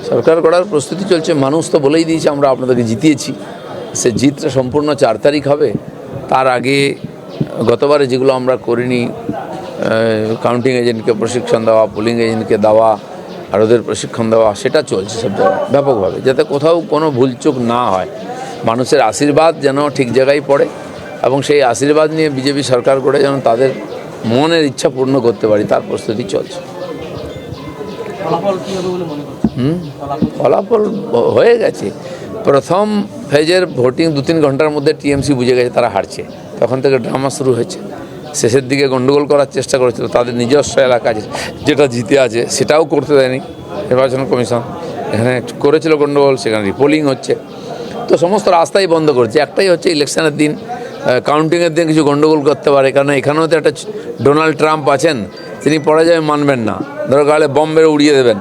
সরকার গড়ার প্রস্তুতি চলছে। মানুষ তো বলেই দিয়েছে আমরা আপনাদেরকে জিতিয়েছি। সে জিতটা সম্পূর্ণ 4 তারিখ হবে। তার আগে গতবারে যেগুলো আমরা করিনি, কাউন্টিং এজেন্টকে প্রশিক্ষণ দেওয়া, পোলিং এজেন্টকে দেওয়া আর ওদের প্রশিক্ষণ দেওয়া, সেটা চলছে সব জায়গায় ব্যাপকভাবে, যাতে কোথাও কোনো ভুলচুক না হয়। মানুষের আশীর্বাদ যেন ঠিক জায়গায় পড়ে এবং সেই আশীর্বাদ নিয়ে বিজেপি সরকার করে যেন তাদের মনের ইচ্ছা পূর্ণ করতে পারি, তার প্রস্তুতি চলছে। ফলাফল হয়ে গেছে। প্রথম ফেজের ভোটিং 2-3 ঘন্টার মধ্যে টিএমসি বুঝে গেছে তারা হারছে। তখন থেকে ড্রামা শুরু হয়েছে। শেষের দিকে গণ্ডগোল করার চেষ্টা করেছিল, তাদের নিজস্ব এলাকা যেটা জিতে আছে সেটাও করতে দেয়নি নির্বাচন কমিশন। এখানে করেছিল গণ্ডগোল, সেখানে রিপোলিং হচ্ছে। তো সমস্ত রাস্তাই বন্ধ করেছে। একটাই হচ্ছে ইলেকশনের দিন, কাউন্টিংয়ের দিন কিছু গণ্ডগোল করতে পারে, কারণ এখানেও তো একটা ডোনাল্ড ট্রাম্প আছেন, তিনি পরাজয় মানবেন না। দরকার হলে বম মেরে উড়িয়ে দেবেন,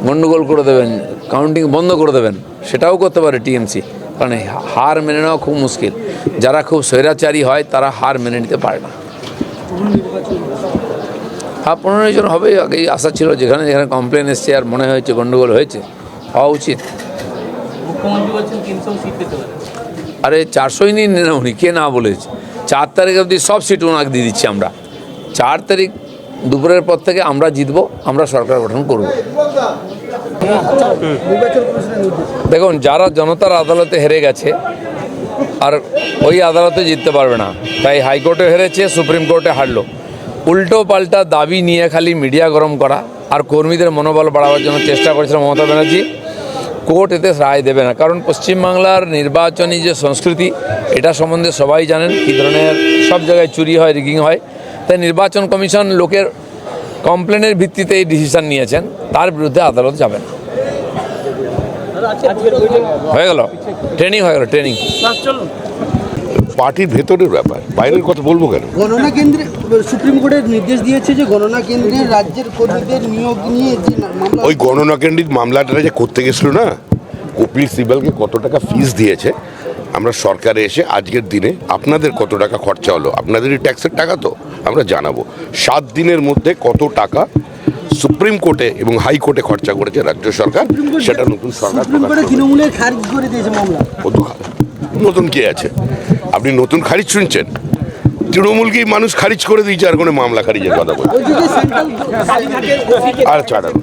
গণ্ডগোল করে দেবেন, কাউন্টিং বন্ধ করে দেবেন, সেটাও করতে পারে টিএমসি। কারণ হার মেনে নেওয়া খুব মুশকিল। যারা খুব স্বৈরাচারী হয় তারা হার মেনে নিতে পারে না। 15 জন হবে, আগেই আশা ছিল। যেখানে যেখানে কমপ্লেন এসছে আর মনে হয়েছে গণ্ডগোল হয়েছে, হওয়া উচিত। আরে 400ই নিয়ে নেন উনি, কে না বলেছে? 4 তারিখ অবধি সব সিট ওনাকে দিয়ে দিচ্ছি আমরা। 4 তারিখ দুপুরের পর থেকে আমরা জিতবো, আমরা সরকার গঠন করব। দেখুন, যারা জনতার আদালতে হেরে গেছে আর ওই আদালতে জিততে পারবে না, তাই হাইকোর্টে হেরেছে, সুপ্রিম কোর্টে হারলো। উল্টো পাল্টা দাবি নিয়ে খালি মিডিয়া গরম করা আর কর্মীদের মনোবল বাড়াবার জন্য চেষ্টা করেছিল মমতা ব্যানার্জি। কোর্ট এতে রায় দেবে না, কারণ পশ্চিমবাংলার নির্বাচনী যে সংস্কৃতি, এটা সম্বন্ধে সবাই জানেন কী ধরনের সব জায়গায় চুরি হয়, রিগিং হয়। তাই নির্বাচন কমিশন লোকের কমপ্লেনের ভিত্তিতে এই ডিসিশন নিয়েছেন, তার বিরুদ্ধে আদালত যাবে না। হয়ে গেল ট্রেনিং, হয়ে গেল ট্রেনিং। পার্টির ভেতরের ব্যাপার, বাইরের কথা বলবো কেন? গণনা কেন্দ্রে সুপ্রিম কোর্টের নির্দেশ দিয়েছে যে গণনা কেন্দ্রে রাজ্যের কর্মীদের নিয়োগ নিয়ে যে মামলা, ওই গণনা কেন্দ্রিক মামলাটা যে করতে গেছিল না, কপিল সিবালকে কত টাকা ফিস দিয়েছে, আমরা সরকারে এসে আজকের দিনে আপনাদের কত টাকা খরচা হলো, আপনাদেরই ট্যাক্সের টাকা তো আমরা জানাবো। 7 দিনের মধ্যে কত টাকা সুপ্রিম কোর্টে এবং হাইকোর্টে খরচা করেছে রাজ্য সরকার, সেটা নতুন সরকার তৃণমূলের খারিজ করে দিয়েছে মামলা। নতুন কে আছে? আপনি নতুন খারিজ শুনছেন? তৃণমূলকেই মানুষ খারিজ করে দিয়েছে, আর কোনো মামলা খারিজের কথা বলছে। আর ছাড়ান।